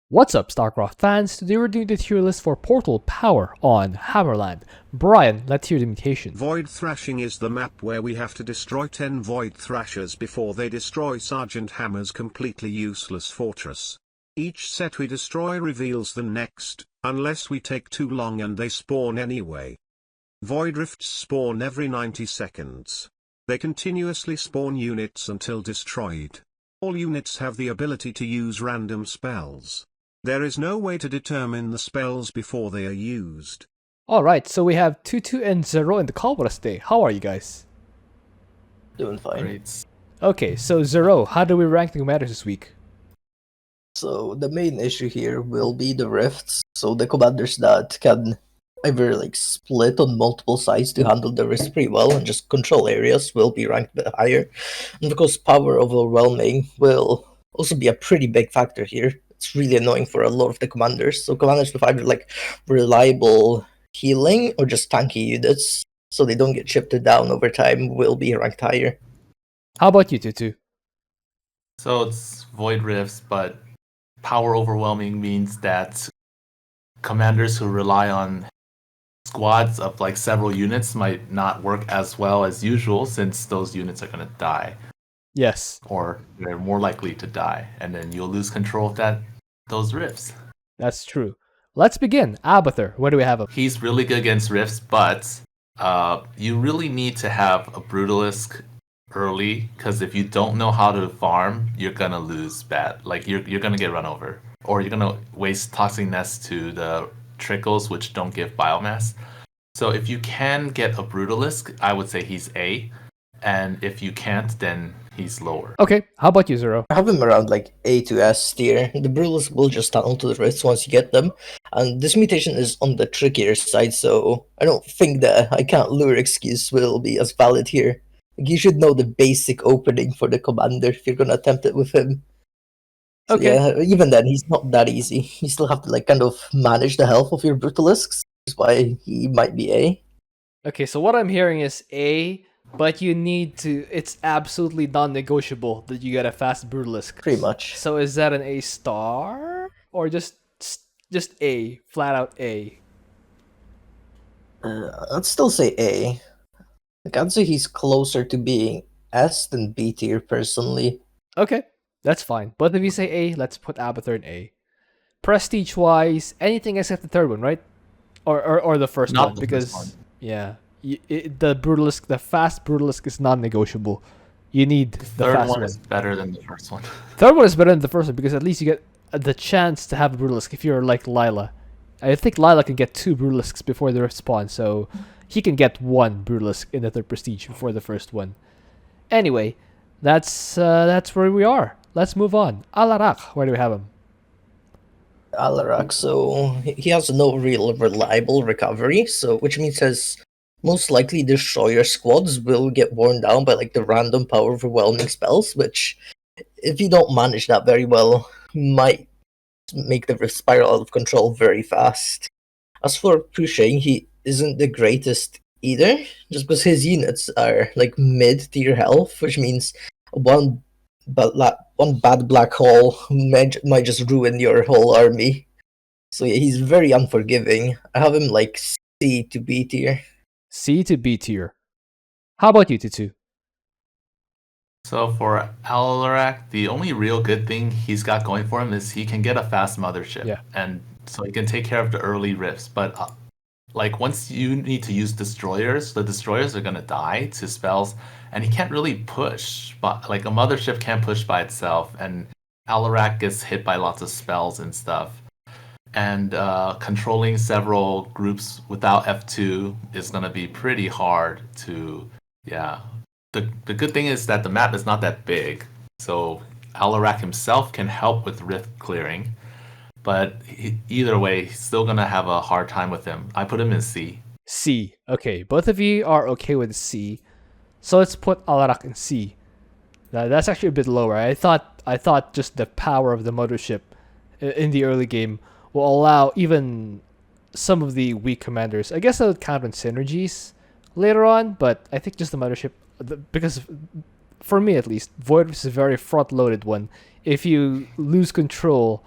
What's up, Starcraft fans? Today we're doing the tier list for Portal Power on Hammerland. Brian, let's hear the mutation. Void Thrashing is the map where we have to destroy 10 Void Thrashers before they destroy Sergeant Hammer's completely useless fortress. Each set we destroy reveals the next, unless we take too long and they spawn anyway. Void Rifts spawn every 90 seconds. They continuously spawn units until destroyed. All units have the ability to use random spells. There is no way to determine the spells before they are used. Alright, so we have Tutu and Zero in the call with us today. How are you guys? Doing fine. Great. Okay, so Zero, how do we rank the commanders this week? So the main issue here will be the rifts. So the commanders that can either split on multiple sides to handle the rift pretty well and just control areas will be ranked a bit higher. And because power overwhelming will also be a pretty big factor here. It's really annoying for a lot of the commanders. So commanders with either reliable healing or just tanky units, so they don't get shifted down over time, will be ranked higher. How about you, Tutu? So it's Void Rifts, but power overwhelming means that commanders who rely on squads of several units might not work as well as usual, since those units are going to die. Yes. Or they're more likely to die, and then you'll lose control of those rifts. That's true. Let's begin. Abathur, where do we have him? He's really good against rifts, but you really need to have a Brutalisk early, because if you don't know how to farm, you're gonna lose bad. You're gonna get run over, or you're gonna waste Toxic Nest to the Trickles, which don't give biomass. So if you can get a Brutalisk, I would say he's A, and if you can't, then he's lower. Okay, how about you, Zero? I have him around A to S tier. The Brutals will just tunnel to the rifts once you get them, and this mutation is on the trickier side, so I don't think the I can't lure excuse will be as valid here. You should know the basic opening for the commander if you're gonna attempt it with him. So Okay. yeah, even then, he's not that easy. You still have to kind of manage the health of your Brutalisks, which is why he might be A. Okay, so what I'm hearing is A, but you need to, it's absolutely non-negotiable that you get a fast Brutalisk. Pretty much. So is that an A star? Or just A, flat out A? I'd still say A. I'd say he's closer to being S than B tier personally. Okay, that's fine. Both of you say A, let's put Abathur in A. Prestige-wise, anything except the third one, right? Or the first Not one, the because first one. yeah, the fast Brutalisk is non-negotiable. You need the Third fast one one. is better than the first one. Third one is better than the first one because at least you get the chance to have a Brutalisk if you're like Lila. I think Lila can get 2 Brutalisks before the Rift spawn, so he can get 1 Brutalisk in the third prestige before the first one. Anyway, that's where we are. Let's move on. Alarak, where do we have him? Alarak, so he has no real reliable recovery, so which means his most likely destroyer squads will get worn down by the random power overwhelming spells, which if you don't manage that very well, might make the rift spiral out of control very fast. As for pushing, he isn't the greatest either, just because his units are mid tier health, which means one bad black hole might just ruin your whole army. So yeah, he's very unforgiving. I have him C to B tier. C to B tier. How about you, Tutu? So for Alarak, the only real good thing he's got going for him is he can get a fast mothership. Yeah. And so he can take care of the early rifts. But once you need to use destroyers, the destroyers are going to die to spells. And he can't really push. But a mothership can't push by itself. And Alarak gets hit by lots of spells and stuff. And controlling several groups without F2 is going to be pretty hard to, yeah. The good thing is that the map is not that big, so Alarak himself can help with rift clearing, but either way, he's still going to have a hard time with him. I put him in C. C. Okay, both of you are okay with C. So let's put Alarak in C. That's actually a bit lower. I thought just the power of the mothership in the early game will allow even some of the weak commanders. I guess I would count on synergies later on, but I think just the mothership, because for me at least, Void is a very front-loaded one. If you lose control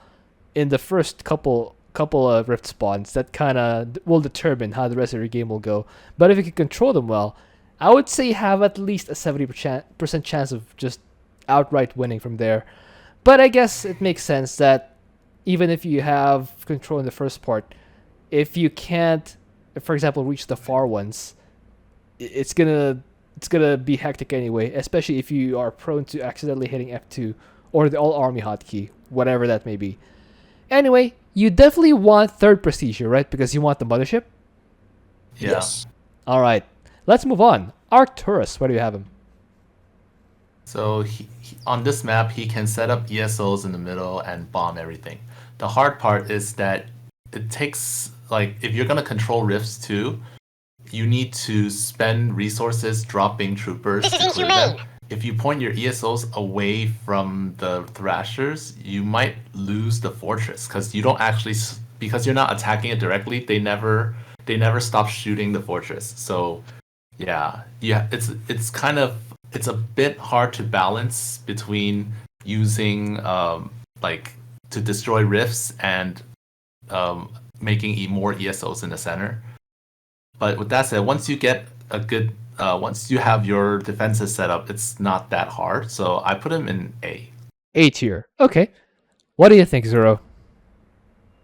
in the first couple of rift spawns that kind of will determine how the rest of your game will go. But if you can control them well, I would say you have at least a 70% chance of just outright winning from there. But I guess it makes sense that even if you have control in the first part, if you can't, for example, reach the far ones, it's gonna be hectic anyway, especially if you are prone to accidentally hitting F2 or the all army hotkey, whatever that may be. Anyway, you definitely want third prestige here, right? Because you want the mothership. Yeah. Yes. All right, let's move on. Arcturus, where do you have him? So on this map, he can set up ESOs in the middle and bomb everything. The hard part is that it takes, like, if you're going to control rifts too, you need to spend resources dropping troopers to clear them. If you point your ESOs away from the thrashers, you might lose the fortress because you don't actually, because you're not attacking it directly. They never stop shooting the fortress. So yeah, it's a bit hard to balance between using like to destroy rifts and making more ESOs in the center. But with that said, once you get a good, once you have your defenses set up, it's not that hard. So I put him in A. A tier. Okay. What do you think, Zero?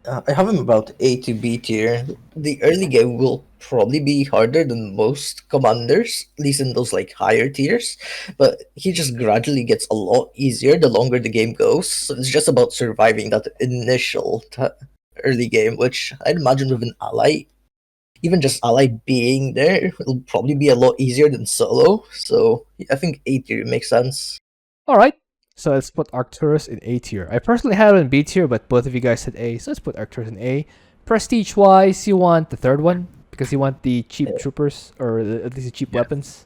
I have him about A to B tier. The early game will probably be harder than most commanders, at least in those like higher tiers. But he just gradually gets a lot easier the longer the game goes. So it's just about surviving that initial early game, which I'd imagine with an ally, even just ally being there, it'll probably be a lot easier than solo. So I think A tier makes sense. All right. So let's put Arcturus in A tier. I personally had it in B tier, but both of you guys said A. So let's put Arcturus in A. Prestige wise, you want the third one because you want the cheap troopers or at least the cheap weapons.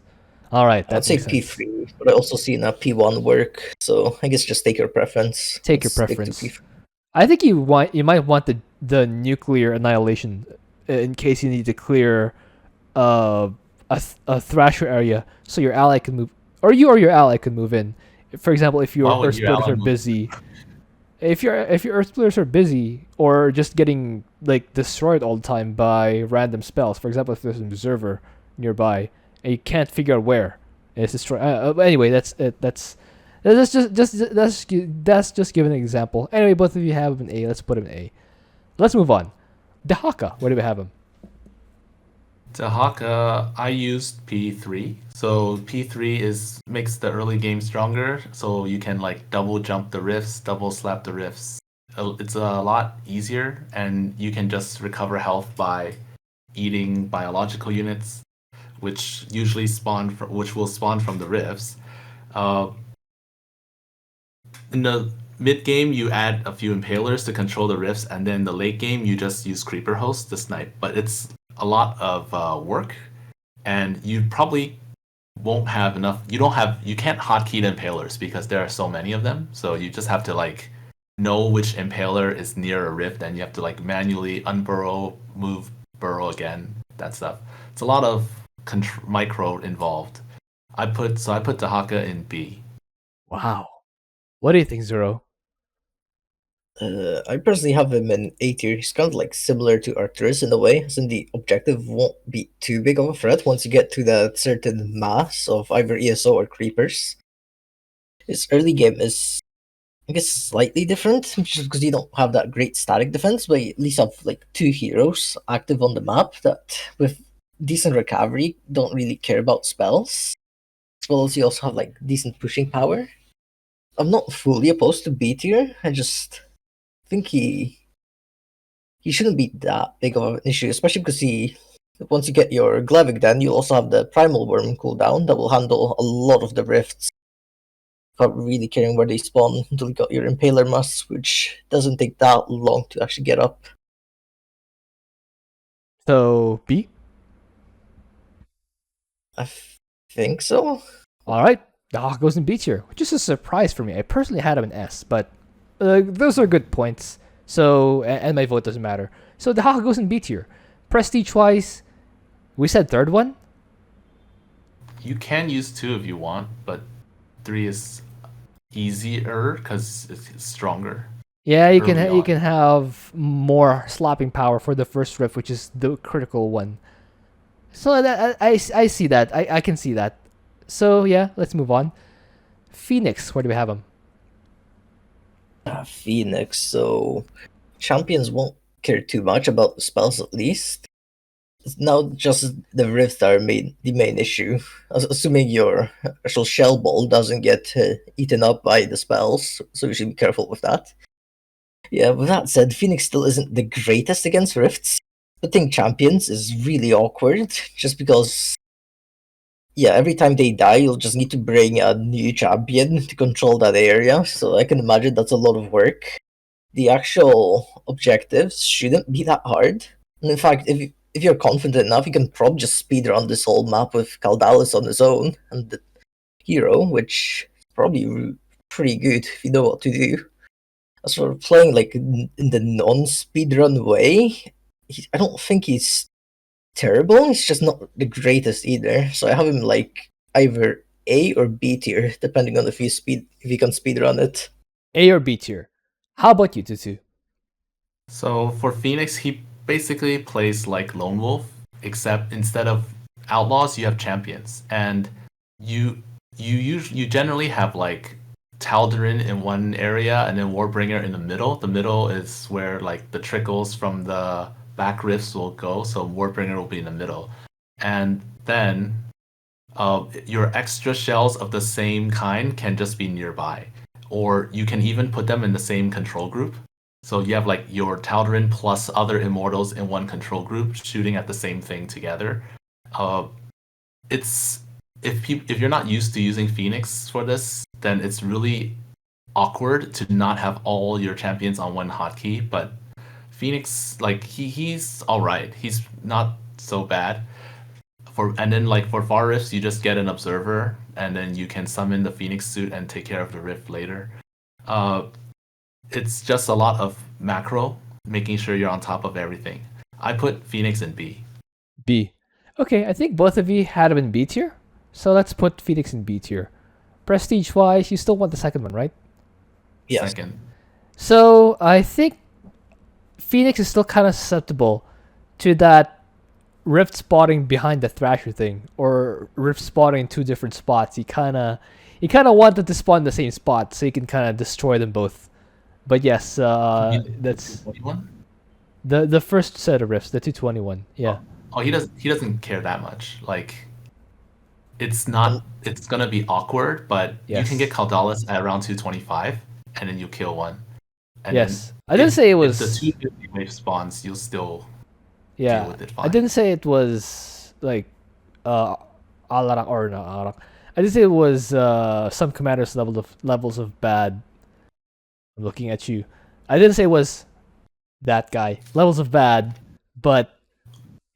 All right. I'd say P3, but I also seen a P1 work. So I guess just take your preference. Take your Let's stick to preference. P3. I think you might want the nuclear annihilation in case you need to clear a thrasher area so your ally can move, or you or your ally can move in. For example, if your earth splitters are busy, if your earth splitters are busy or just getting like destroyed all the time by random spells. For example, if there's an observer nearby and you can't figure out where it's destroyed. Anyway, that's just giving an example. Anyway, both of you have an A. Let's put him in A. Let's move on. Dehaka, where do we have him? Dehaka, I used P3. So P3 makes the early game stronger. So you can like double jump the rifts, double slap the rifts. It's a lot easier, and you can just recover health by eating biological units, which usually will spawn from the rifts. In the mid game, you add a few impalers to control the rifts, and then the late game, you just use creeper hosts to snipe. But it's a lot of work, and you probably won't have enough. You can't hotkey the impalers because there are so many of them. So you just have to like know which impaler is near a rift, and you have to like manually unburrow, move, burrow again, that stuff. It's a lot of micro involved. I put Dehaka in B. Wow. What do you think, Zero? I personally have him in A tier. He's kind of like similar to Arcturus in a way, as in the objective won't be too big of a threat once you get to that certain mass of either ESO or creepers. His early game is, I guess, slightly different, just because you don't have that great static defense, but you at least have like two heroes active on the map that, with decent recovery, don't really care about spells. As well as you also have like decent pushing power. I'm not fully opposed to B tier. I just think he shouldn't be that big of an issue, especially because once you get your Glavik, then you also have the Primal Worm cooldown that will handle a lot of the rifts without really caring where they spawn until you got your Impaler Mass, which doesn't take that long to actually get up. So B. I think so. All right. Dehaka goes in B tier, which is a surprise for me. I personally had him in S, but those are good points. So, and my vote doesn't matter. So Dehaka goes in B tier. Prestige wise, we said third one. You can use 2 if you want, but 3 is easier because it's stronger. Yeah, early you on. can have more slapping power for the first rift, which is the critical one. So that I see that. I can see that. So yeah, let's move on. Phoenix, where do we have him? Phoenix, so champions won't care too much about the spells at least. It's now just the rifts are the main issue. Assuming your actual shell ball doesn't get eaten up by the spells, so you should be careful with that. Yeah, with that said, Phoenix still isn't the greatest against rifts. Putting champions is really awkward, just because, yeah, every time they die, you'll just need to bring a new champion to control that area, so I can imagine that's a lot of work. The actual objectives shouldn't be that hard. And in fact, if you're confident enough, you can probably just speedrun this whole map with Caldalis on his own and the hero, which is probably pretty good if you know what to do. As for playing like in the non-speedrun way, I don't think he's terrible. He's just not the greatest either. So I have him like either A or B tier, depending on if you can speedrun it. A or B tier? How about you, Tutu? So for Phoenix, he basically plays like Lone Wolf, except instead of outlaws, you have champions, and you generally have like Tal'Darim in one area and then Warbringer in the middle. The middle is where like the trickles from the back rifts will go, so Warbringer will be in the middle, and then your extra shells of the same kind can just be nearby, or you can even put them in the same control group. So you have like your Tal'Darim plus other immortals in one control group shooting at the same thing together. Uh, it's if you're not used to using Phoenix for this, then it's really awkward to not have all your champions on one hotkey. But Phoenix, like he's all right. He's not so bad. And then like for far rifts, you just get an observer, and then you can summon the Phoenix suit and take care of the rift later. Uh, it's just a lot of macro, making sure you're on top of everything. I put Phoenix in B. B. Okay, I think both of you had him in B tier. So let's put Phoenix in B tier. Prestige wise, you still want the second one, right? Yes. Second. So I think Phoenix is still kind of susceptible to that rift spotting behind the Thrasher thing, or rift spotting in two different spots. He kind of wanted to spawn in the same spot so he can kind of destroy them both. But yes, that's 21? the first set of rifts, the 221. Yeah. Oh, he doesn't care that much. Like it's not it's gonna be awkward, but you can get Yes. Caldalis at around 225, and then you kill one. And Yes. then I didn't say it if the was. 250 wave spawns, you'll still deal Yeah. with it I fine. didn't say it was like uh Alarak or not Alarak. I didn't say it was some commanders levels of bad. I'm looking at you. I didn't say it was that guy levels of bad, but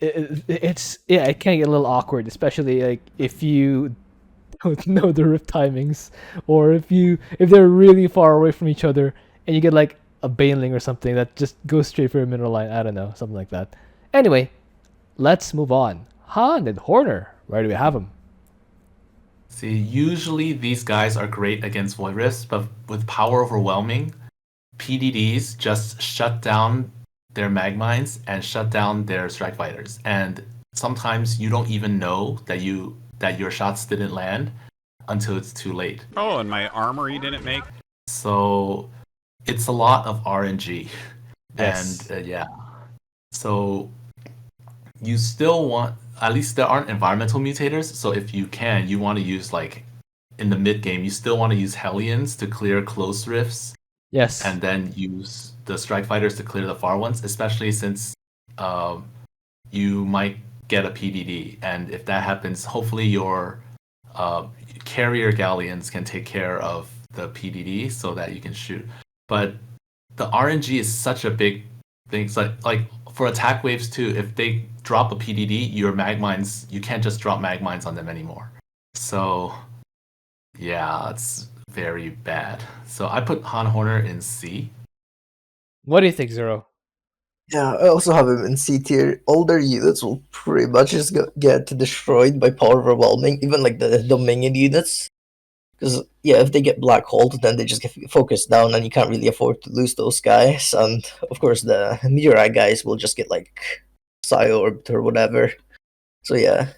it's yeah, it can get a little awkward, especially like if you don't know the rift timings, or if they're really far away from each other, and you get like a baneling or something that just goes straight for a mineral line. I don't know, something like that. Anyway, let's move on. Han and Horner, where do we have them? See, usually these guys are great against Void Rifts, but with power overwhelming, PDDs just shut down their Magmines and shut down their Strike Fighters. And sometimes you don't even know that your shots didn't land until it's too late. Oh, and my armory didn't make. So it's a lot of RNG. Yes. And yeah. So you still want, at least there aren't environmental mutators, so if you can, you want to use like in the mid game, you still want to use Hellions to clear close rifts, Yes. and then use the Strike Fighters to clear the far ones, especially since you might get a PDD, and if that happens, hopefully your carrier galleons can take care of the PDD so that you can shoot. But the RNG is such a big thing. So like for attack waves too, if they drop a PDD, your Magmines, you can't just drop Magmines on them anymore. So yeah, it's very bad. So I put Han Horner in C. What do you think, Zero? Yeah, I also have him in C tier. Older units will pretty much just get destroyed by power overwhelming, even like the Dominion units. Because if they get black holed, then they just get focused down, and you can't really afford to lose those guys. And of course, the meteorite guys will just get like psy-orbed or whatever. So yeah,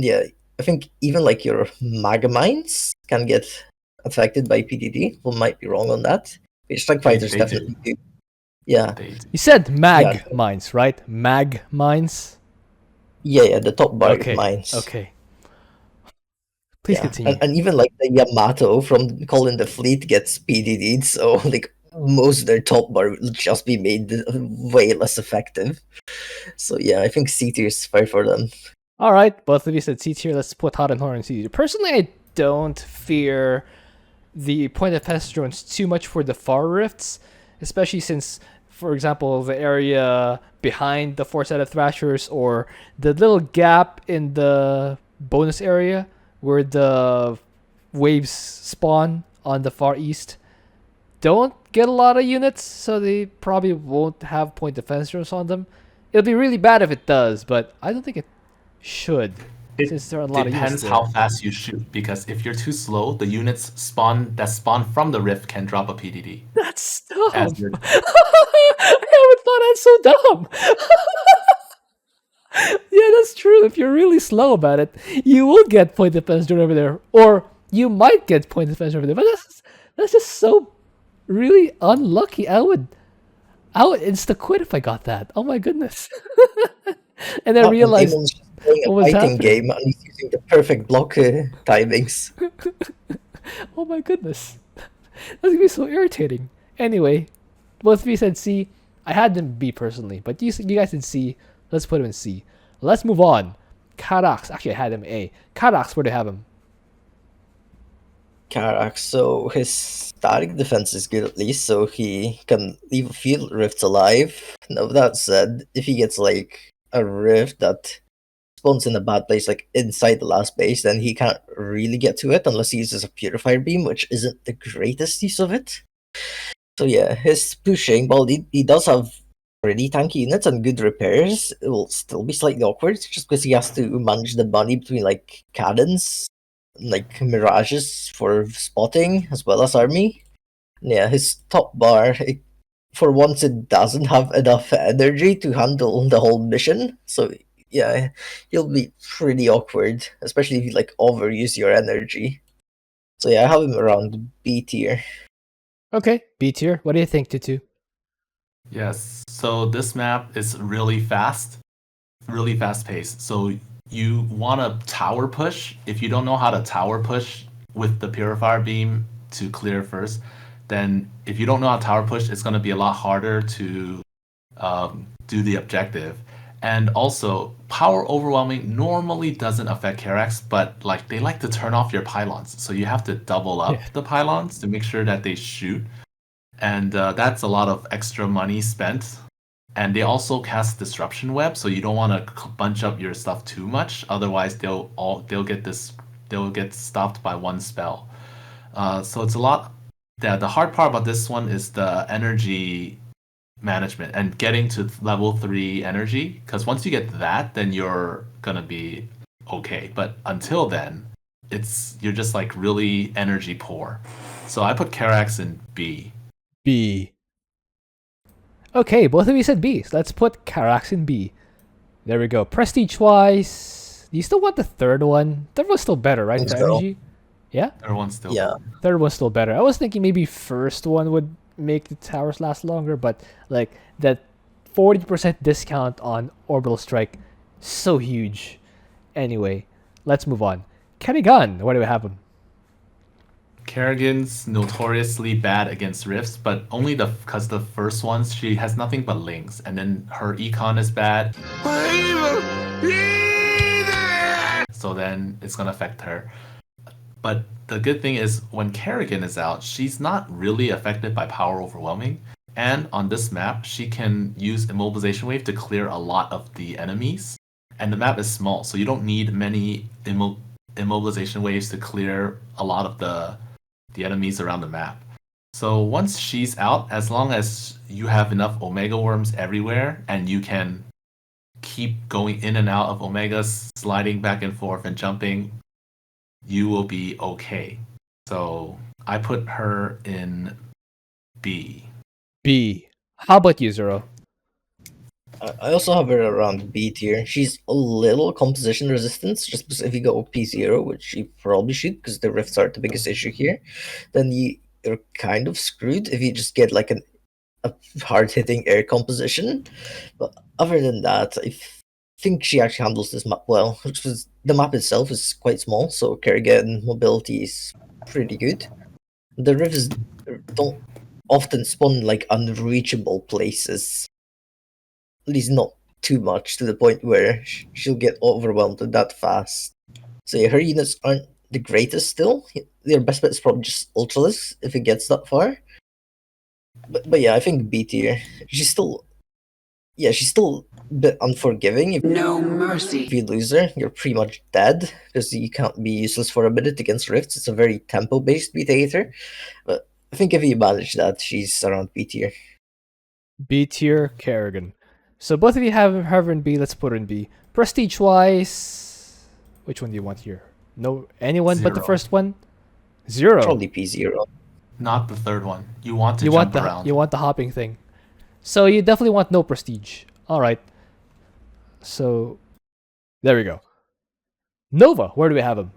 I think even like your mega mines can get affected by PDD. We might be wrong on that. Strike fighters they definitely do. do. Yeah, You said mag Yeah. mines, right? Mag mines. yeah, the top bar Okay. mines. Okay. Please continue. And even like the Yamato from calling the fleet gets PDD'd, so like most of their top bar will just be made way less effective. So yeah, I think C tier is fair for them. All right, both of you said C tier. Let's put Hot and Horn in C tier. Personally, I don't fear the point of passage drones too much for the far rifts, especially since, for example, the area behind the 4 set of Thrashers or the little gap in the bonus area where the waves spawn on the far east don't get a lot of units, so they probably won't have point defense drones on them. It'll be really bad if it does, but I don't think it should, since there are a lot of units Depends there. how fast you shoot, because if you're too slow, the units that spawn from the rift can drop a PDD. That's dumb. As you're- I haven't thought that's so dumb. Yeah, that's true. If you're really slow about it, you will get point defense drone over there, or you might get point defense over there. But that's just so really unlucky. I would insta quit if I got that. Oh my goodness. And I realized Damon's just playing a what was fighting happening. game and he's using the perfect block timings. Oh my goodness. That's gonna be so irritating. Anyway, both of you said C. I had them B personally, but you guys said C. Let's put him in C. Let's move on. Karax. Actually, I had him A. Karax, where do you have him? Karax, so his static defense is good at least, so he can leave field rifts alive. Now, with that said, if he gets like a rift that spawns in a bad place, like inside the last base, then he can't really get to it unless he uses a purifier beam, which isn't the greatest use of it. So yeah, his pushing, well, he does have pretty tanky units and good repairs. It will still be slightly awkward just because he has to manage the money between like cannons, like mirages for spotting as well as army. Yeah, his top bar, for once, it doesn't have enough energy to handle the whole mission. So yeah, he'll be pretty awkward, especially if you like overuse your energy. So yeah, I have him around B tier. Okay, B tier. What do you think, Tutu? Yes. So this map is really fast paced. So you want to tower push. If you don't know how to tower push with the purifier beam to clear first, then if you don't know how to tower push, it's going to be a lot harder to do the objective. And also, power overwhelming normally doesn't affect Karax, but like they like to turn off your pylons, so you have to double up the pylons to make sure that they shoot, and that's a lot of extra money spent. And they also cast disruption web, so you don't want to bunch up your stuff too much, otherwise they'll get stopped by one spell. So it's a lot. The hard part about this one is the energy management and getting to level 3 energy, because once you get that, then you're gonna be okay, but until then you're just like really energy poor. So I put Karax in B. B. Okay, both of you said B. So let's put Karax in B. There we go. Prestige wise, do you still want the third one? Third one's still better, right? Think For so. energy? Yeah? Everyone's still Yeah. Third one's still better. I was thinking maybe first one would make the towers last longer, but like that 40% discount on orbital strike, so huge. Anyway, let's move on. Kerrigan, where do we have him? Kerrigan's notoriously bad against rifts, but only because the first ones she has nothing but links, and then her econ is bad. So then it's gonna affect her. But the good thing is when Kerrigan is out, she's not really affected by power overwhelming. And on this map, she can use immobilization wave to clear a lot of the enemies. And the map is small, so you don't need many immobilization waves to clear a lot of the enemies around the map. So once she's out, as long as you have enough Omega Worms everywhere and you can keep going in and out of Omegas, sliding back and forth and jumping, you will be okay. So I put her in B. B. How about you, Zero? I also have her around B tier. She's a little composition resistance, just because if you go P0, which you probably should, because the rifts are the biggest issue here, then you're kind of screwed if you just get like a hard-hitting air composition. But other than that, I think she actually handles this map well, which was the map itself is quite small, so Kerrigan mobility is pretty good. The rifts don't often spawn like unreachable places, at least not too much to the point where she'll get overwhelmed that fast. So yeah, her units aren't the greatest still. Their best bet is probably just Ultralisk if it gets that far. But yeah, I think B tier. She's still a bit unforgiving. If you lose her, you're pretty much dead because you can't be useless for a minute against Rifts. It's a very tempo based Mutator. But I think if you manage that, she's around B tier. B tier, Kerrigan. So both of you have her in B. Let's put her in B. Prestige wise, which one do you want here? No, anyone but the Zero. first one. Zero. Probably P0. Not the third one. You want to You jump want the around. you want the hopping thing. So you definitely want no prestige. All right. So there we go. Nova, where do we have him?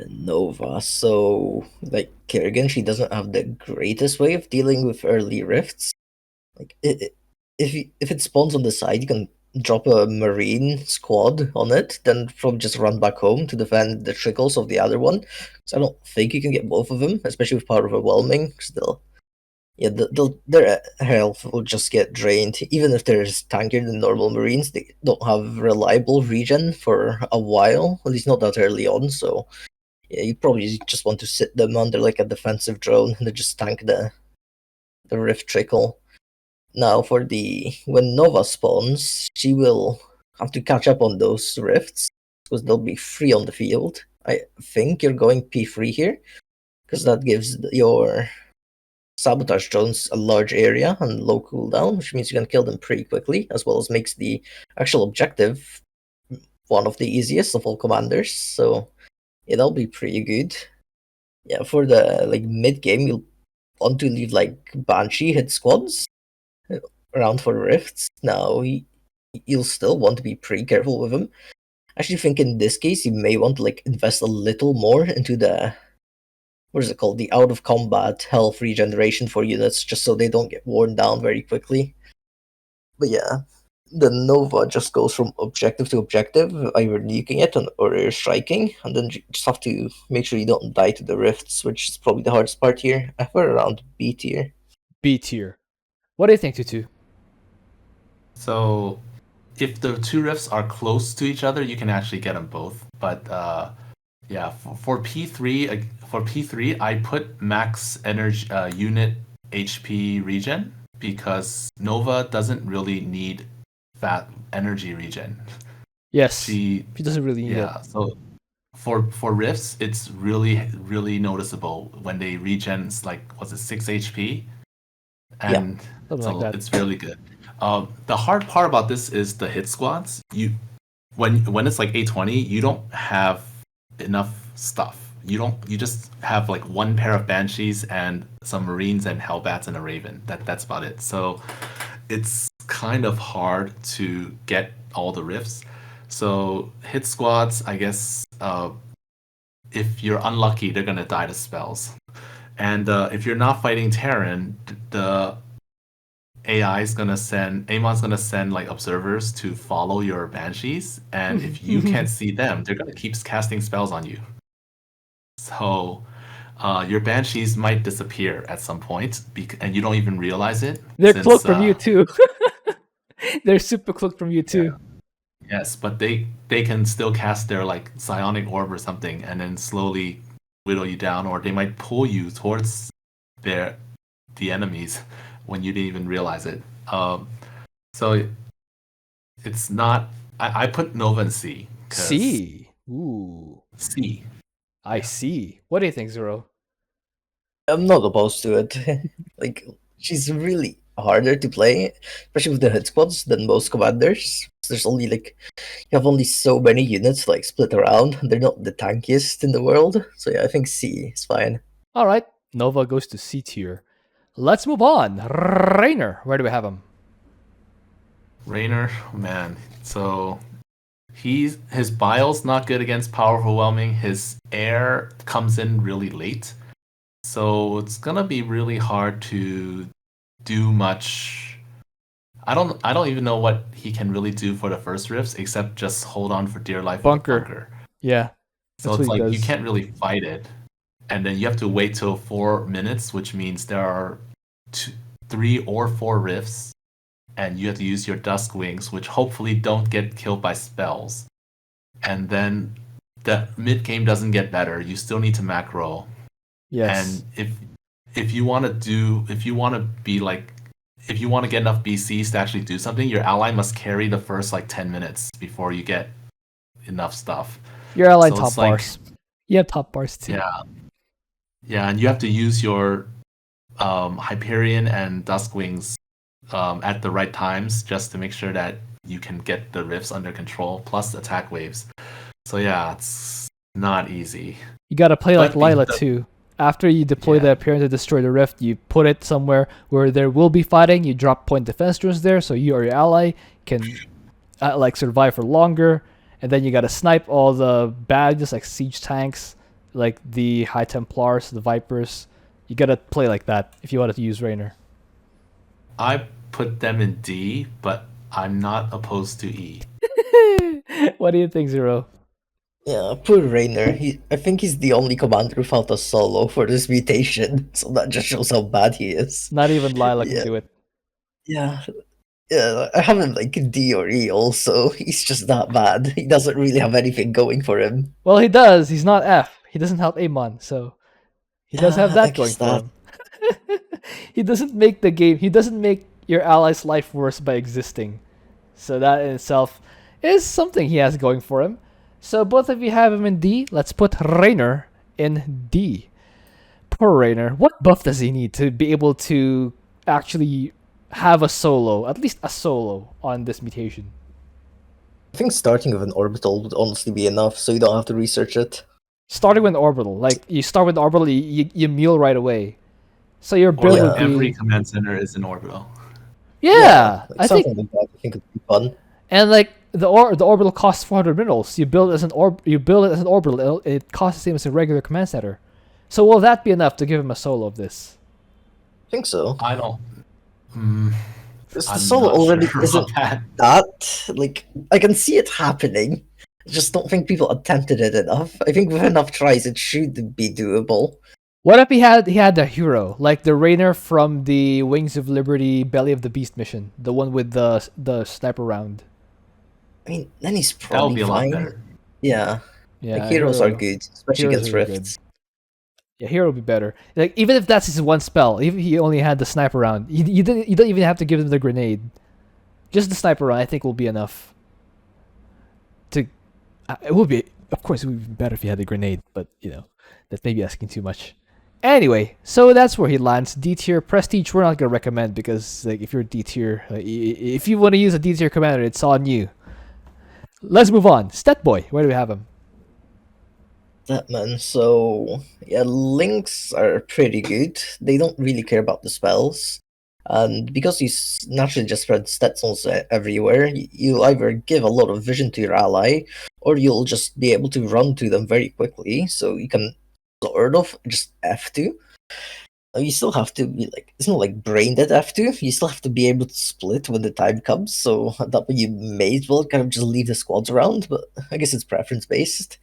Nova. So, like Kerrigan, she doesn't have the greatest way of dealing with early rifts. Like, if it spawns on the side, you can drop a marine squad on it, then probably just run back home to defend the trickles of the other one. So I don't think you can get both of them, especially with power overwhelming. Because their health will just get drained. Even if they're tankier than normal marines, they don't have reliable regen for a while, at least not that early on. So yeah, you probably just want to sit them under like a defensive drone and then just tank the rift trickle. Now for when Nova spawns, she will have to catch up on those rifts because they'll be free on the field. I think you're going P3 here because that gives your sabotage drones a large area and low cooldown, which means you can kill them pretty quickly, as well as makes the actual objective one of the easiest of all commanders. So yeah, that'll be pretty good. Yeah, for the like mid game, you'll want to leave like Banshee hit squads around for rifts. Now you'll still want to be pretty careful with them. I actually think in this case you may want to like invest a little more into the what is it called? The out of combat health regeneration for units, just so they don't get worn down very quickly. But yeah, the Nova just goes from objective to objective, either nuking it or striking, and then you just have to make sure you don't die to the rifts, which is probably the hardest part here. I put it around B tier. B tier. What do you think, Tutu? So if the two rifts are close to each other, you can actually get them both. But yeah, for P3, I put max energy unit HP regen because Nova doesn't really need fat energy regen. Yes. She She doesn't really need it. yeah. So for rifts, it's really noticeable when they regen like was it 6 HP, and Something so like that. it's really good. The hard part about this is the hit squads. When it's like 820, you don't have enough stuff. You just have like one pair of banshees and some marines and hellbats and a raven. That's about it. So it's kind of hard to get all the rifts. So hit squads, I guess, if you're unlucky, they're gonna die to spells. And if you're not fighting Terran, the Amon's gonna send like observers to follow your banshees, and if you can't see them, they're gonna keep casting spells on you. So your banshees might disappear at some point, and you don't even realize it. They're cloaked from you too. They're super cloaked from you too. Yes, but they can still cast their like psionic orb or something, and then slowly whittle you down, or they might pull you towards the enemies when you didn't even realize it. So it's not. I put Nova in C. C. Ooh. C. I see. What do you think, Zero? I'm not opposed to it. Like she's really harder to play, especially with the hit squads than most commanders. There's only like you have only so many units like split around. They're not the tankiest in the world, so yeah, I think C is fine. All right, Nova goes to C tier. Let's move on. Raynor, where do we have him? Raynor, man. So his bio's not good against power overwhelming. His air comes in really late, so it's gonna be really hard to do much. I don't even know what he can really do for the first rifts except just hold on for dear life Bunker. in the bunker. Yeah. So That's it's what he like you does. can't really fight it, and then you have to wait till 4 minutes, which means there are 3 or 4 rifts, and you have to use your Dusk Wings, which hopefully don't get killed by spells. And then the mid game doesn't get better. You still need to macro. Yes. And if you want to get enough BCs to actually do something, your ally must carry the first like 10 minutes before you get enough stuff. Your ally So top it's like- bars. You have top bars too. Yeah, and you have to use your Hyperion and Dusk Wings at the right times just to make sure that you can get the rifts under control, plus attack waves. So yeah, it's not easy. You gotta play like But Lila the- too. After you deploy Yeah. the Appearance to destroy the rift, you put it somewhere where there will be fighting. You drop point defense drones there, so you or your ally can like survive for longer. And then you gotta snipe all the badges like siege tanks, like the High Templars, the Vipers. You gotta play like that if you wanted to use Raynor. I put them in D, but I'm not opposed to E. What do you think, Zero? Yeah, poor Raynor. I think he's the only commander who felt a solo for this mutation, so that just shows how bad he is. Not even Lila can Yeah. do it. Yeah, I have him like D or E also. He's just that bad. He doesn't really have anything going for him. Well, he does. He's not F. He doesn't help Amon, so he does have Yeah, I that going guess for that. him. He doesn't make the game. He doesn't make your ally's life worse by existing. So that in itself is something he has going for him. So both of you have him in D. Let's put Raynor in D. Poor Raynor. What buff does he need to be able to actually have a solo, at least a solo, on this mutation? I think starting with an orbital would honestly be enough, so you don't have to research it. Starting with orbital, like you start with orbital, you mule right away. So your build yeah. would be Every command center is an orbital. yeah. Like I think something like that. I think it'd be fun. and like the orbital costs 400 minerals. You build it as an orbital. It costs the same as a regular command center. So will that be enough to give him a solo of this? I think so. I don't. Because the I'm solo not already sure isn't about that. like I can see it happening. I just don't think people attempted it enough. I think with enough tries, it should be doable. What if he had a hero like the Raynor from the Wings of Liberty Belly of the Beast mission, the one with the sniper round? I mean, then he's That would probably be a lot fine. better. Yeah, Yeah, like heroes are hero. good, especially Heroes against are good. rifts. Yeah, hero would be better. Like even if that's his one spell, even if he only had the sniper round, you don't even have to give him the grenade. Just the sniper round, I think, will be enough. It would be, of course, it would be better if he had the grenade, but that may be asking too much. Anyway, so that's where he lands. D tier prestige. We're not gonna recommend because like if you're D tier, if you want to use a D tier commander, it's on you. Let's move on. Stet boy, where do we have him? Stetmann. So yeah, links are pretty good. They don't really care about the spells, and because you naturally just spread Stetsons everywhere, you'll either give a lot of vision to your ally, or you'll just be able to run to them very quickly. So you can sort of just F2. You still have to be like, it's not like brain dead F2. You still have to be able to split when the time comes. So at that point, you may as well kind of just leave the squads around. But I guess it's preference based.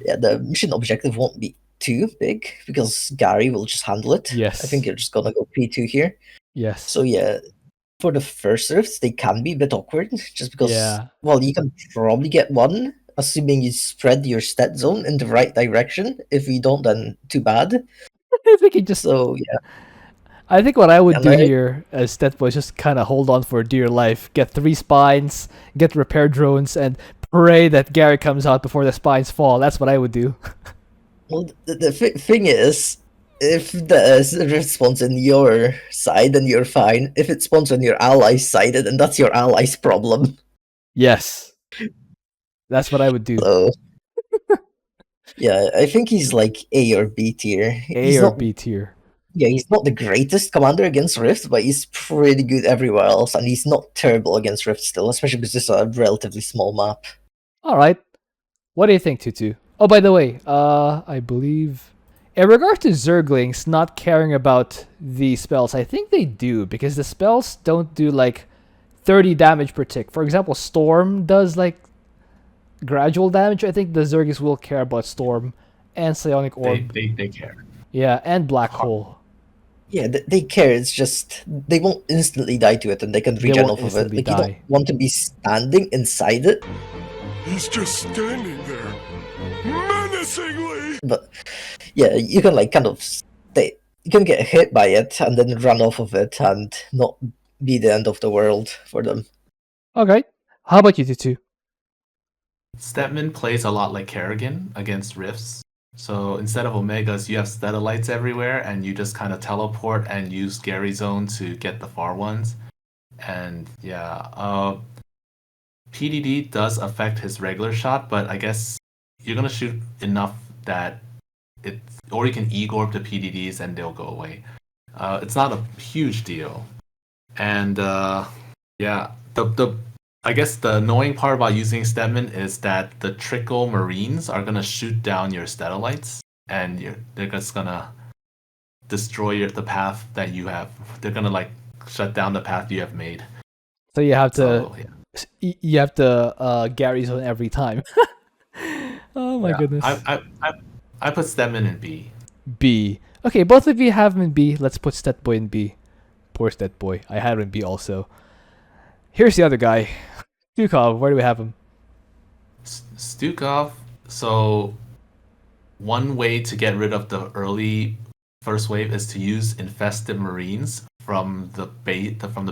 Yeah, the mission objective won't be too big because Gary will just handle it. Yes. I think you're just gonna go P2 here. Yes. So yeah, for the first rifts, they can be a bit awkward just because. Yeah. Well, you can probably get one, assuming you spread your stat zone in the right direction. If you don't, then too bad. I think he just. So yeah, I think what I would Yeah, do right. here as Stet boy is just kind of hold on for dear life, get 3 spines, get repair drones, and pray that Gary comes out before the spines fall. That's what I would do. well, the thing is, If the rift spawns on your side, then you're fine. If it spawns on your ally's side, then that's your ally's problem. Yes. That's what I would do. So, yeah, I think he's like A or B tier. A or B tier. Yeah, he's not the greatest commander against Rift, but he's pretty good everywhere else, and he's not terrible against Rift still, especially because it's a relatively small map. Alright. What do you think, Tutu? Oh, by the way, I believe... In regard to Zerglings not caring about the spells, I think they do, because the spells don't do, like, 30 damage per tick. For example, Storm does, like, gradual damage. I think the Zerglings will care about Storm and Psionic Orb. They care. Yeah, and Black Hole. Yeah, they care, it's just they won't instantly die to it, and they can They regen won't off of it. instantly Like, you die. don't want to be standing inside it, He's just standing there, menacingly. but yeah, you can, like, kind of stay. You can get hit by it, and then run off of it, and not be the end of the world for them. Okay. How about you, Tutu? Stetmann plays a lot like Kerrigan against rifts. So instead of Omegas, you have Stetellites everywhere, and you just kind of teleport and use Gary Zone to get the far ones. And yeah, PDD does affect his regular shot, but I guess you're gonna shoot enough that it, or you can Egorb the PDDs and they'll go away. It's not a huge deal. And yeah, the I guess the annoying part about using Stetmann is that the Trickle Marines are gonna shoot down your Stetellites, and they're just gonna destroy the path that you have. They're gonna like shut down the path you have made. So you have to So, yeah. you have to Gary Zone every time. Oh my Yeah, goodness. I put Stetmann in B. B. Okay, both of you have him in B. Let's put Stetboy in B. Poor Stetboy. I had him in B also. Here's the other guy. Stukov, where do we have him? Stukov. So one way to get rid of the early first wave is to use infested marines from the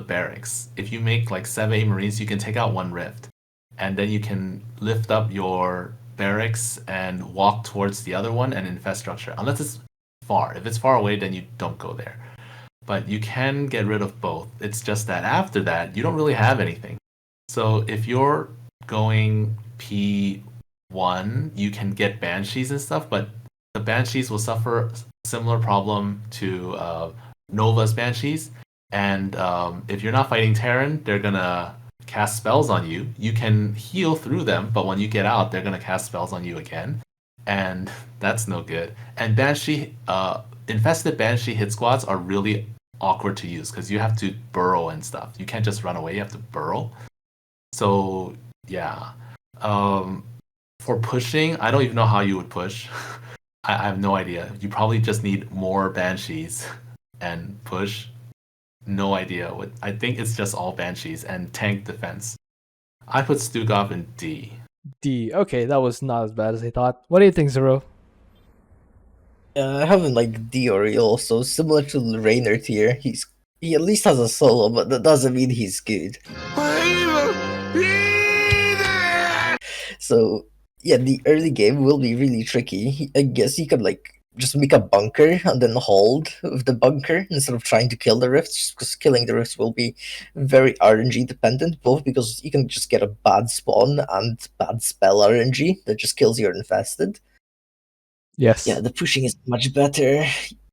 barracks. If you make like 7-8 marines, you can take out one rift, and then you can lift up your barracks and walk towards the other one and infest structure. Unless it's far. If it's far away, then you don't go there. But you can get rid of both. It's just that after that, you don't really have anything. So if you're going P1, you can get Banshees and stuff, but the Banshees will suffer a similar problem to Nova's Banshees. And if you're not fighting Terran, they're going to cast spells on you. You can heal through them, but when you get out, they're going to cast spells on you again. And that's no good. And Banshee, infested Banshee hit squads are really awkward to use because you have to burrow and stuff. You can't just run away, you have to burrow. So yeah, for pushing, I don't even know how you would push. I have no idea. You probably just need more Banshees and push. No idea. I think it's just all Banshees and tank defense. I put Stukov in D. D. Okay, that was not as bad as I thought. What do you think, Zero? I have him like D or E also, similar to the Raynor tier. He at least has a solo, but that doesn't mean he's good. So yeah, the early game will be really tricky. I guess you could like just make a bunker and then hold with the bunker instead of trying to kill the rifts, because killing the rifts will be very RNG dependent, both because you can just get a bad spawn and bad spell RNG that just kills your infested. Yes. Yeah, the pushing is much better.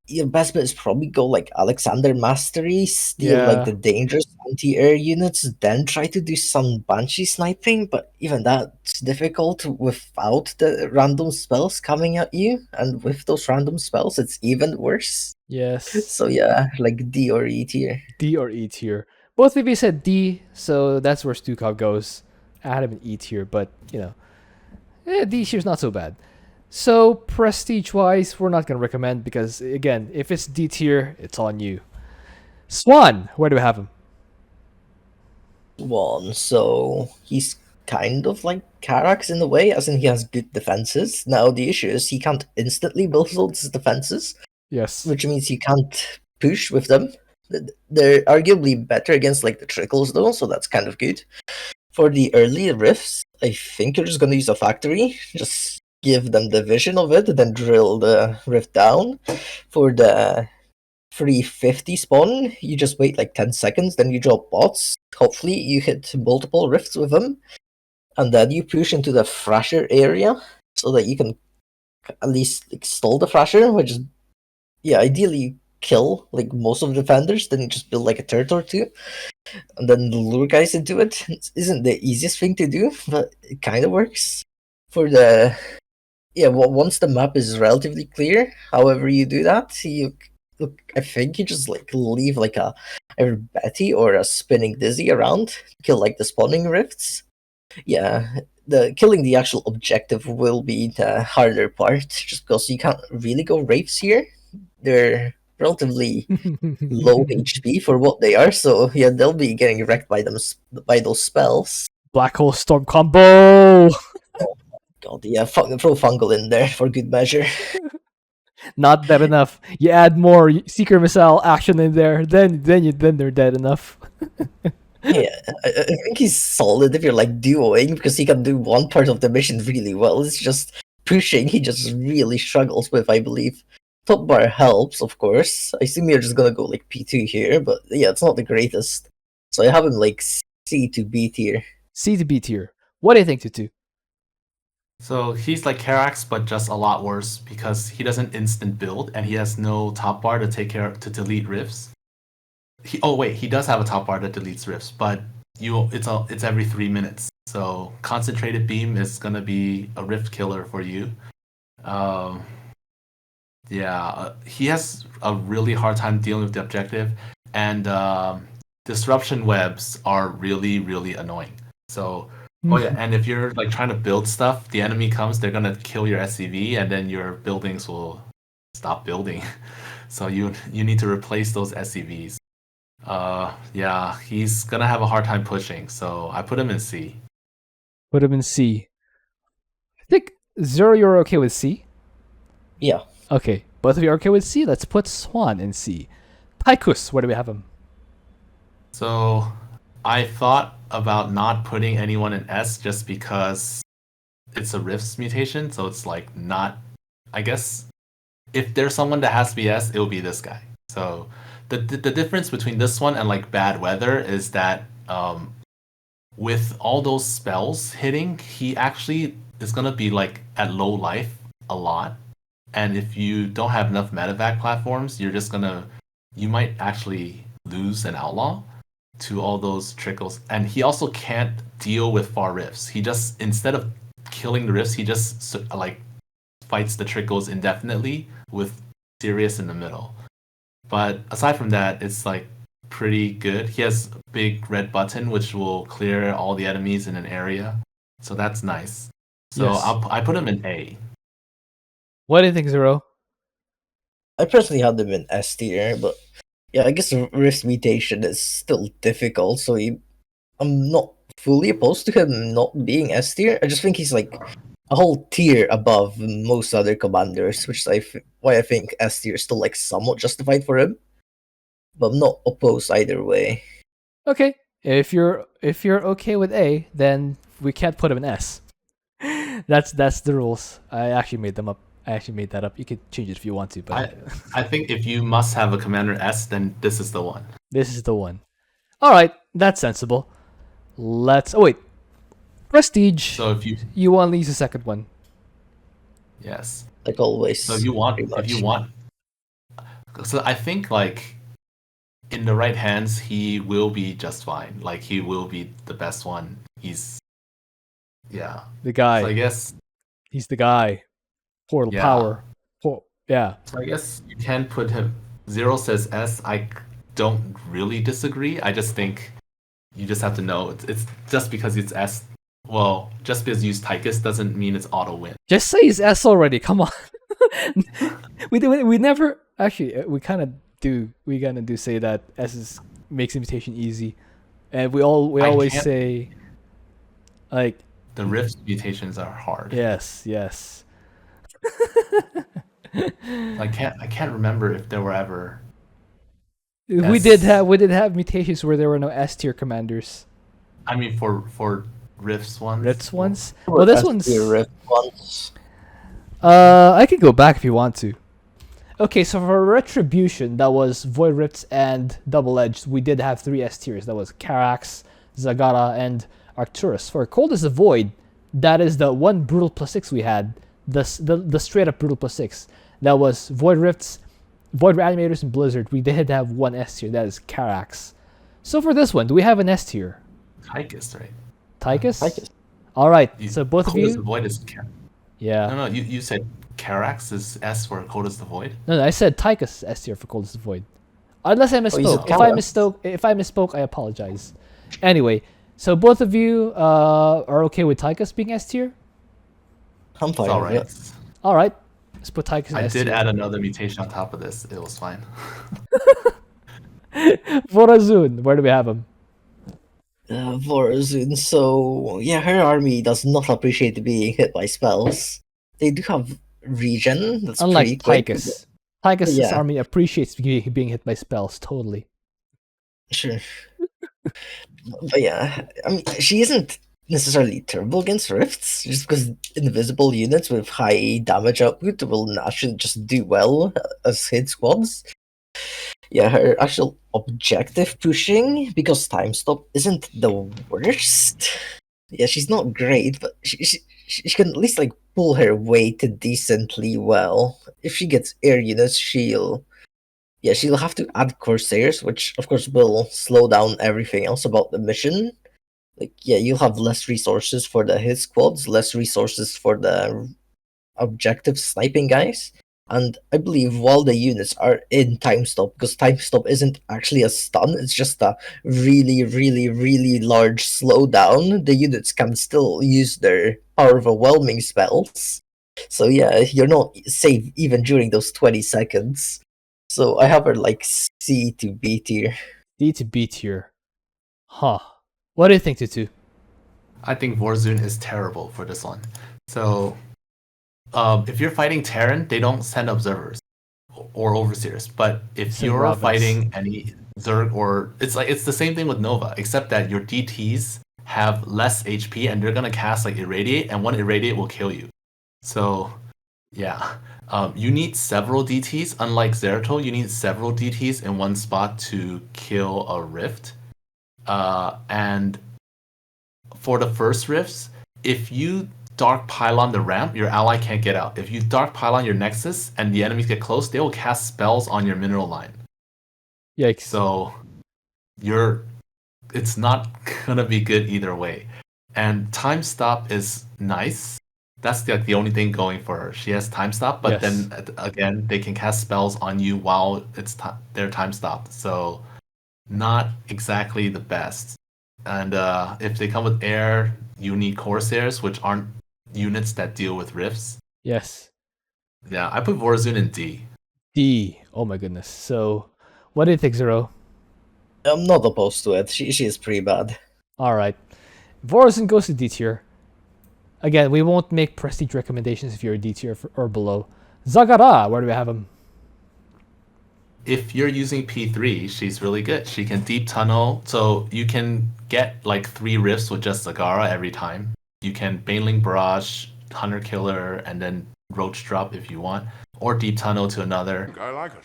Your best bet is probably go like Alexander Mastery, steal like the dangerous anti-air units, then try to do some Banshee sniping, but even that's difficult without the random spells coming at you, and with those random spells it's even worse. Yes. So yeah, like D or E tier. D or E tier. Both of you said D, so that's where Stukov goes. I had him in E tier, but you know, D tier's not so bad. So prestige-wise, we're not gonna recommend because again, if it's D tier, it's on you. Swann, where do we have him? Swann, so he's kind of like Karax in a way, as in he has good defenses. Now the issue is he can't instantly build his defenses. Yes. Which means you can't push with them. They're arguably better against like the trickles though, so that's kind of good. For the early rifts, I think you're just gonna use a factory. Just give them the vision of it, then drill the rift down. For the 350 spawn, you just wait like 10 seconds, then you drop bots. Hopefully you hit multiple rifts with them, and then you push into the Thrasher area so that you can at least like, stall the Thrasher, which is, yeah, ideally kill like most of the defenders, then you just build like a turret or two, and then lure guys into it. It isn't the easiest thing to do, but it kind of works. For the once the map is relatively clear, however you do that, I think you just like leave like a Betty or a spinning dizzy around, kill like the spawning rifts. Yeah, the killing the actual objective will be the harder part, just because you can't really go wraiths here. They're relatively low HP for what they are, so yeah, they'll be getting wrecked by those spells. Black hole storm combo. God, yeah, throw fungal in there for good measure. Not dead enough. You add more seeker missile action in there, then they're dead enough. Yeah, I think he's solid if you're like duoing, because he can do one part of the mission really well. It's just pushing he just really struggles with, I believe. Top bar helps, of course. I assume you're just gonna go like P2 here, but yeah, it's not the greatest. So I have him like C to B tier. C to B tier. What do you think, Tutu? So he's like Karax, but just a lot worse because he doesn't instant build and he has no top bar to delete rifts. He does have a top bar that deletes rifts, but it's every 3 minutes. So concentrated beam is gonna be a rift killer for you. He has a really hard time dealing with the objective, and disruption webs are really, really annoying. So, and if you're like trying to build stuff, the enemy comes, they're gonna kill your SCV, and then your buildings will stop building. So you need to replace those SCVs. He's gonna have a hard time pushing. So I put him in C. Put him in C. I think Zero, you're okay with C? Yeah. Okay, both of you are okay with C? Let's put Swann in C. Tychus, where do we have him? So I thought about not putting anyone in S just because it's a Rifts mutation, so it's like not... I guess if there's someone that has to be S, it'll be this guy. So the difference between this one and like Bad Weather is that with all those spells hitting, he actually is gonna be like at low life a lot. And if you don't have enough medevac platforms, you might actually lose an outlaw to all those trickles. And he also can't deal with far rifts. He just, instead of killing the rifts, he just like fights the trickles indefinitely with Sirius in the middle. But aside from that, it's like pretty good. He has a big red button which will clear all the enemies in an area. So that's nice. So Yes. I put him in A. What do you think, Zero? I personally had them in S tier, but yeah, I guess Rift Mutation is still difficult, so I'm not fully opposed to him not being S tier. I just think he's like a whole tier above most other commanders, which is why I think S tier is still like somewhat justified for him. But I'm not opposed either way. Okay, if you're okay with A, then we can't put him in S. That's the rules. I actually made them up. I actually made that up. You could change it if you want to, but I think if you must have a Commander S, then this is the one. this is the one. All right, that's sensible. Wait. Prestige. So if you want to use the second one. yes. Like always. So if you want, so I think like in the right hands, he will be just fine. Like he will be the best one. He's The guy. So I guess He's the guy. Portal power. Yeah. So I guess you can put him. Zero says S. I don't really disagree. I just think you just have to know it's just because it's S. Well, just because you use Tychus doesn't mean it's auto win. Just say he's S already. Come on. we never actually we kind of do. We kind of do say that S makes mutation easy, and we always say like the Rift mutations are hard. Yes. I can't remember if there were ever. We did have mutations where there were no S tier commanders. I mean, for Rifts ones. Rifts ones. Well, this one's Rift ones. I can go back if you want to. Okay, so for Retribution, that was Void Rifts and Double Edged. We did have 3 S tiers. That was Karax, Zagara, and Arcturus. For Cold as the Void, that is the one Brutal +6 we had. The straight up Brutal +6. That was Void Rifts, Void Reanimators, and Blizzard. We did have 1 S tier. That is Karax. So for this one, do we have an S tier? Tychus, right? Tychus? Tychus. Alright, so both of Cold as you... the Void is Yeah. No, you said Karax is S for Cold as the Void? No, I said Tychus S tier for Cold as the Void. Unless I you said misspoke. Karax. If I misspoke, I apologize. Anyway, so both of you are okay with Tychus being S tier? I'm It's fine with alright. it. Alright. Let's put Tychus in I S did tier. add another mutation on top of this. It was fine. Vorazun, where do we have him? Vorazun, so yeah, her army does not appreciate being hit by spells. They do have regen, that's pretty Unlike quick. Tychus. Tychus' Yeah. army appreciates being hit by spells, totally. Sure. But yeah, I mean, she isn't necessarily terrible against rifts, just because invisible units with high damage output will naturally just do well as hit squads. Yeah, her actual objective pushing, because time stop isn't the worst. Yeah, she's not great, but she can at least like pull her weight decently well. If she gets air units, she'll have to add Corsairs, which of course will slow down everything else about the mission. Like, yeah, you'll have less resources for the hit squads, less resources for the objective sniping guys. And I believe while the units are in time stop, because time stop isn't actually a stun, it's just a really, really, really large slowdown, the units can still use their power overwhelming spells. So yeah, you're not safe even during those 20 seconds. So I have her like C to B tier. D to B tier. Huh. What do you think, Tutu? I think Warzone is terrible for this one. So, if you're fighting Terran, they don't send observers or overseers. But if Send you're Ravens. fighting any Zerg or it's the same thing with Nova, except that your DTs have less HP and they're gonna cast like Irradiate, and one Irradiate will kill you. So, yeah, you need several DTs. Unlike Zeratul, you need several DTs in one spot to kill a Rift. And for the first rifts, if you dark pylon the ramp, your ally can't get out. If you dark pylon your nexus and the enemies get close, they will cast spells on your mineral line. Yikes. So it's not gonna be good either way. And time stop is nice. That's like the only thing going for her. She has time stop, but Yes. then again, they can cast spells on you while it's their time stop. So not exactly the best. And if they come with air, you need Corsairs, which aren't units that deal with rifts. Yes. Yeah, I put Vorazun in D. D. Oh my goodness. So, what do you think, Zero? I'm not opposed to it. She is pretty bad. Alright. Vorazun goes to D tier. Again, we won't make prestige recommendations if you're a D tier or below. Zagara, where do we have him? If you're using P3, she's really good. She can deep tunnel, so you can get like 3 rifts with just Zagara every time. You can Baneling Barrage, Hunter Killer, and then Roach Drop if you want, or deep tunnel to another. I like it.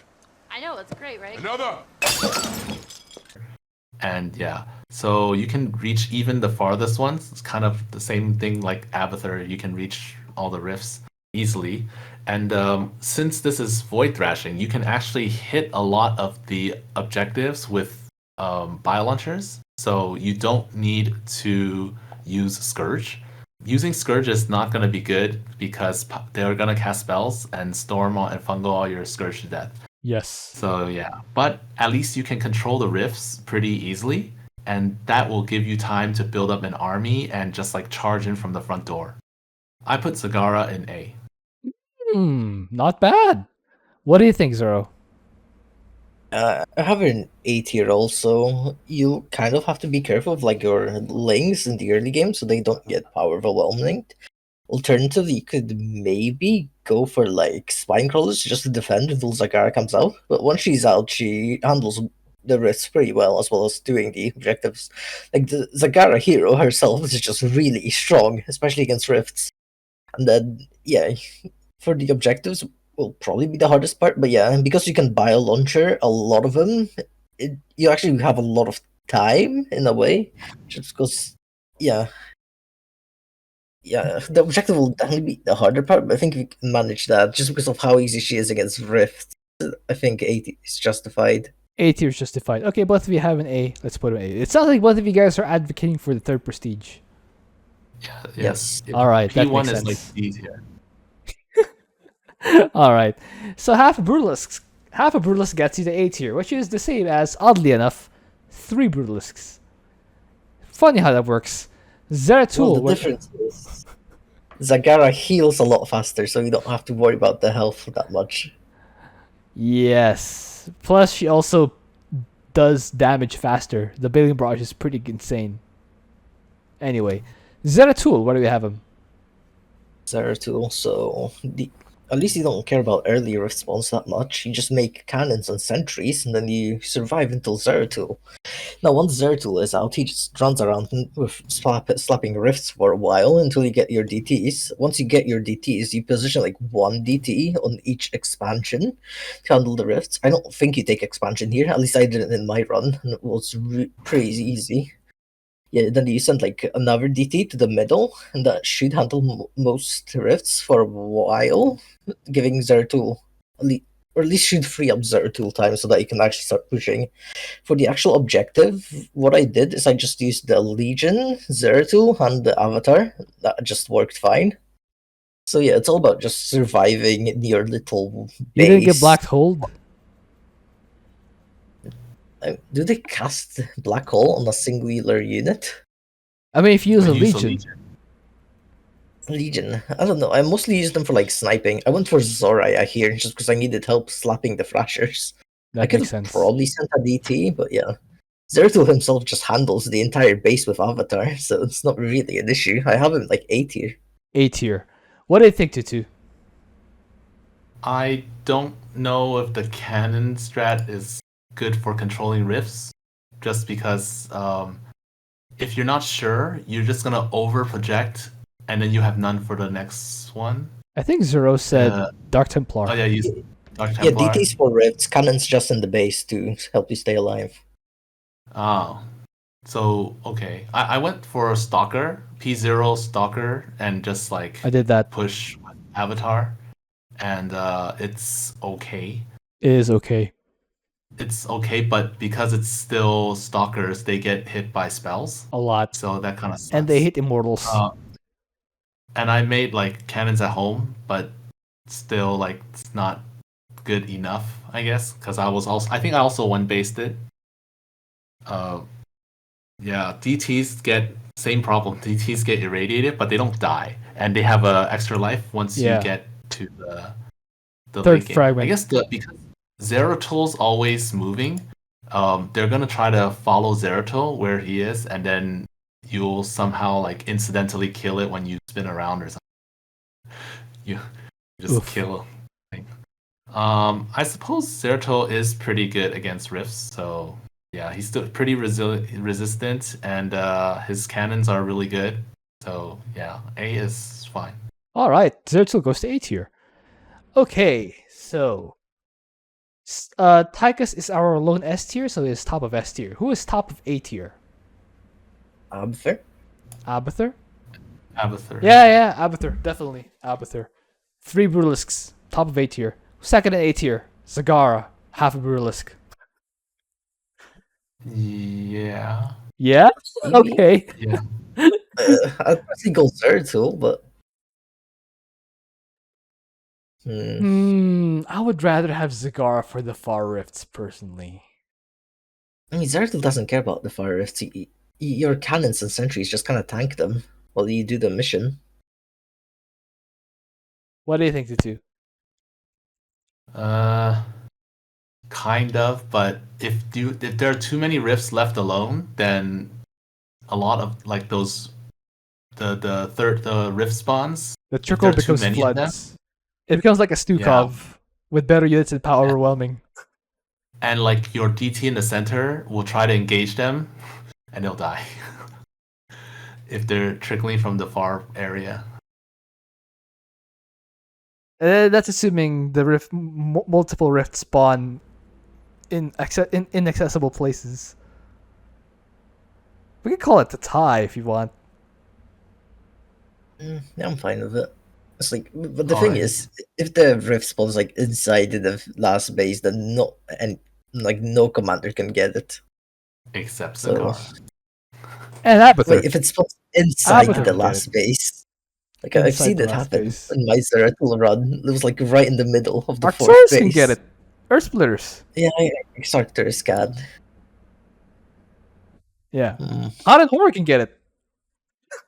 I know, it's great, right? Another! And yeah, so you can reach even the farthest ones. It's kind of the same thing like Abathur. You can reach all the rifts easily. And since this is Void Thrashing, you can actually hit a lot of the objectives with bio launchers. So you don't need to use Scourge. Using Scourge is not going to be good because they're going to cast spells and storm and fungal all your Scourge to death. Yes. So yeah, but at least you can control the rifts pretty easily, and that will give you time to build up an army and just like charge in from the front door. I put Zagara in A. Not bad. What do you think, Zero? I have an A tier also. You kind of have to be careful of like your lings in the early game so they don't get power overwhelming. Alternatively, you could maybe go for like spine crawlers just to defend until Zagara comes out. But once she's out, she handles the risks pretty well as doing the objectives. Like the Zagara hero herself is just really strong, especially against rifts. And then yeah, For the objectives, will probably be the hardest part. But yeah, and because you can buy a launcher, a lot of them, you actually have a lot of time in a way, just because. Yeah, yeah, the objective will definitely be the harder part, but I think we can manage that just because of how easy she is against Rift. I think 80 is justified. A tier is justified. Okay, both of you have an A. Let's put an A. It sounds like both of you guys are advocating for the third prestige. Yeah, Yes. All right, that P1 makes is like sense. easier. All right. So half a Brutalisk gets you the A tier, which is the same as, oddly enough, 3 Brutalisks. Funny how that works. Zeratul. Well, the difference is Zagara heals a lot faster, so you don't have to worry about the health that much. Yes. Plus, she also does damage faster. The Bailing Barrage is pretty insane. Anyway, Zeratul, where do we have him? Zeratul, so at least you don't care about early rift spawns that much. You just make cannons and sentries, and then you survive until Zeratul. Now, once Zeratul is out, he just runs around with slapping rifts for a while until you get your DTs. Once you get your DTs, you position like 1 DT on each expansion to handle the rifts. I don't think you take expansion here, at least I didn't in my run, and it was pretty easy. Yeah, then you send like another DT to the middle, and that should handle most rifts for a while, giving Zeratul or at least should free up Zeratul time so that you can actually start pushing. For the actual objective, what I did is I just used the Legion, Zeratul, and the Abathur. That just worked fine. So yeah, it's all about just surviving in your little base. You didn't get Black Hold? Do they cast Black Hole on a singular unit? I mean, if you use a But use Legion. Legion. I don't know. I mostly use them for like sniping. I went for Zoraya here just because I needed help slapping the Thrashers. I That could makes have sense. probably sent a DT, but yeah. Zeratul himself just handles the entire base with Abathur, so it's not really an issue. I have him like A tier. A tier. What do you think, Tutu? I don't know if the cannon strat is good for controlling rifts, just because if you're not sure, you're just gonna over project, and then you have none for the next one. I think Zero said Dark Templar. Oh yeah, use Dark Yeah, Templar. DTs for rifts, cannons just in the base to help you stay alive. Oh, so okay. I went for Stalker, P0 Stalker, and just like I did that. push Avatar, and it's okay. It is okay. It's okay, but because it's still Stalkers, they get hit by spells, A lot. so that kind of sucks. And they hit Immortals. And I made like cannons at home, but still like it's not good enough, I guess, because I think I also one based it. Yeah, DTs get same problem. DTs get irradiated, but they don't die, and they have a extra life once Yeah. you get to the Third late game. fragment. I guess because Zeratul's always moving, they're gonna try to follow Zeratul where he is, and then you'll somehow like incidentally kill it when you spin around or something. You just Oof. kill. I suppose Zeratul is pretty good against rifts, so yeah, he's still pretty resistant, and his cannons are really good. So yeah, A is fine. All right, Zeratul goes to A tier. Okay, so Tychus is our lone S tier, so he's top of S tier. Who is top of A tier? Abathur? Abathur? Abathur. Yeah, Abathur, definitely Abathur. 3 Brutalisks, top of A tier. Second in A tier, Zagara, half a Brutalisk. Yeah. Yeah? Maybe. Okay. Yeah. I'd probably go Zeratul, but I would rather have Zagara for the Far Rifts, personally. I mean, Zeratul doesn't care about the fire rifts. Your cannons and sentries just kind of tank them while you do the mission. What do you think, Tutu? Kind of, but if there are too many rifts left alone, then a lot of like those the rift spawns. The trickle there are too becomes many of them- floods. It becomes like a Stukov with better units and power overwhelming. And like your DT in the center will try to engage them, and they'll die if they're trickling from the far area. That's assuming the multiple rifts spawn in inaccessible places. We could call it the tie if you want. Yeah, I'm fine with it. It's like, but the thing Alright. is, if the rift spawns like inside the last base, then no commander can get it. Except So Zagara. And Abathur. wait, if it spawns inside Abathur the can get last it. base, like I've Inside seen the it last happen base. in my Zeratul run. It was like right in the middle of the fourth Arcturus base. can get it. Earth splitters. Yeah, Arcturus can. Yeah. Hmm. Hot and Horror can get it.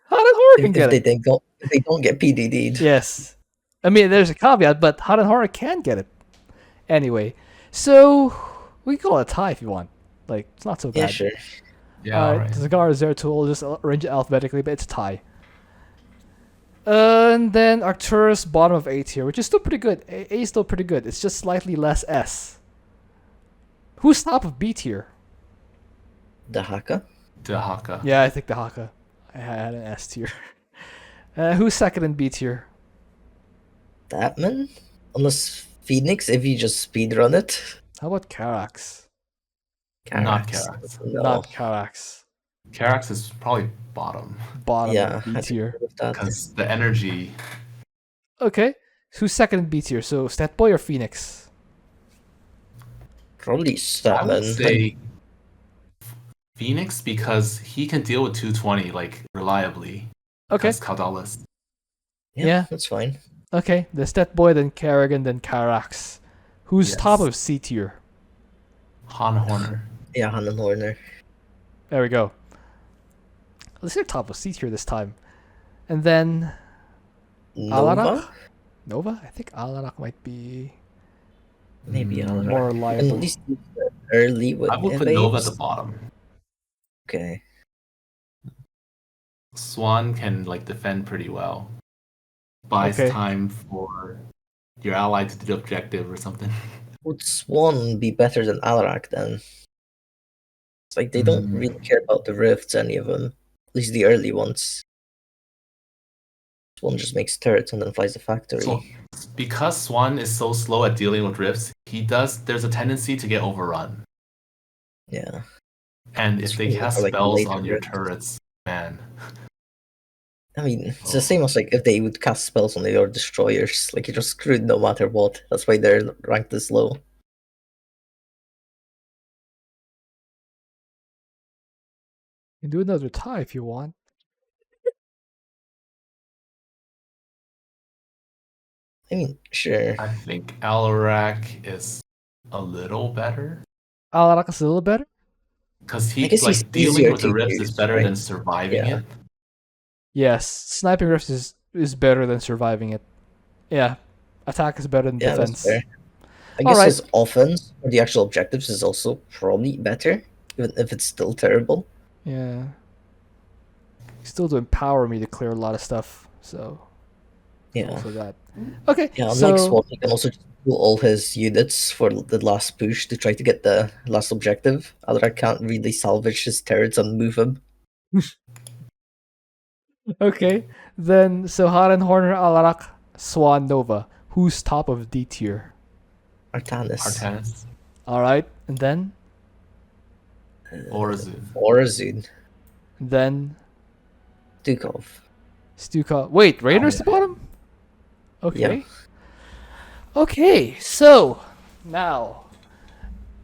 Hot and Horror can get If it. they don't get PDD'd. Yes. I mean, there's a caveat, but Hot and Horror can get it. Anyway, so we can call it a tie if you want. Like, it's not so bad. Yeah, sure. Yeah, alright. Zagara, Zeratul, just arrange it alphabetically, but it's a tie. And then Arcturus, bottom of A tier, which is still pretty good. A is still pretty good. It's just slightly less S. Who's top of B tier? Dehaka. Dehaka. Yeah, I think Dehaka. I had an S tier. Who's second in B tier? Stetmann? Unless Phoenix, if you just speedrun it. How about Karax? Not Karax. Karax. No. Not Karax. Karax is probably bottom. Bottom Yeah, of B I tier. agree with that. Because the energy. Okay. Who's second in B tier? So Statboy or Phoenix? Probably I would Stetmann. say Phoenix because he can deal with 220 like reliably. Okay. Because Caudalis. Yeah. That's fine. Okay. The Statboy, then Kerrigan, then Karax. Who's Yes. top of C tier? Han Horner. Yeah, Hanan Horner. There we go. Let's say top of C tier this time. And then Nova? Alarak? Nova? I think Alarak might be Maybe Mm, Alarak. more And reliable. at least early with I would put Evaves. Nova at the bottom. Okay. Swann can like defend pretty well. Buys Okay. time for your ally to do the objective or something. Would Swann be better than Alarak then? It's like they don't Mm. really care about the rifts, any of them. At least the early ones. Swann just makes turrets and then flies the factory. So, because Swann is so slow at dealing with rifts, there's a tendency to get overrun. Yeah. And It's if they really cast for, like, spells later on your rifts. turrets, man. I mean, it's Oh. the same as like if they would cast spells on your destroyers. Like you're just screwed no matter what. That's why they're ranked this low. You can do another tie if you want. I mean, sure. I think Alarak is a little better. Alarak is a little better. Because I guess he's like dealing easier with the to rifts is use, better right? than surviving Yeah. it. Yes, sniping rifts is better than surviving it. Yeah, attack is better than Yeah, that's defense. fair. I guess Alright. his offense for the actual objectives is also probably better, even if it's still terrible. Yeah. Still to empower me to clear a lot of stuff, so Yeah. also that. Okay, Yeah, so unlike Swann, he can also just do all his units for the last push to try to get the last objective. Alarak can't really salvage his turrets and move him. okay, then so Haren, Horner, Alarak, Swann, Nova. Who's top of D tier? Artanis. Artanis. All right, and then Vorazun. Vorazun. Stukov. Stukov. Wait, Raynor's yeah. the bottom? Okay. Yeah. Okay, so now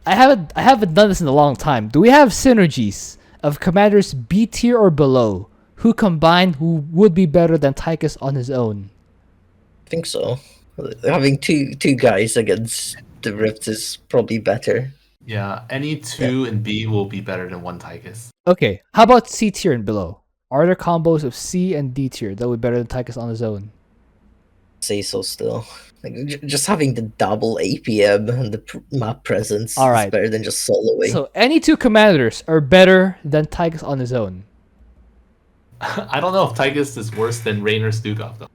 I haven't done this in a long time. Do we have synergies of commanders B tier or below who combined who would be better than Tychus on his own? I think so. Having two guys against the Rifts is probably better. Yeah, any two in B will be better than one Tychus. Okay, how about C tier and below? Are there combos of C and D tier that would be better than Tychus on his own? Say so still. Like just having the double APM and the map presence All is right. better than just soloing. So any two commanders are better than Tychus on his own. I don't know if Tychus is worse than Raynor Stukov though.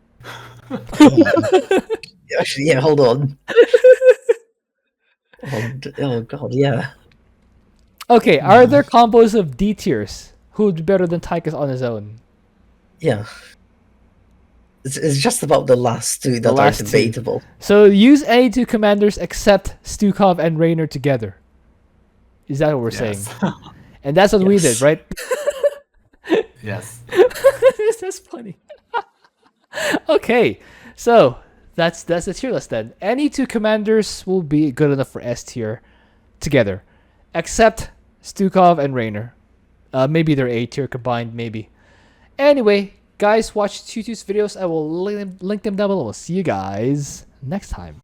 Actually, yeah, hold on. Oh god, yeah. Okay, are there combos of D tiers who would be better than Tychus on his own? Yeah. It's just about the last two that are last two. debatable. So use any two commanders except Stukov and Raynor together. Is that what we're saying? Yes. And that's what we did, Yes. right? Yes. That's funny. Okay, so that's the tier list then. Any two commanders will be good enough for S tier together, except Stukov and Raynor. Maybe they're A tier combined, maybe. Anyway, guys, watch Tutu's videos. I will link them down below. We'll see you guys next time.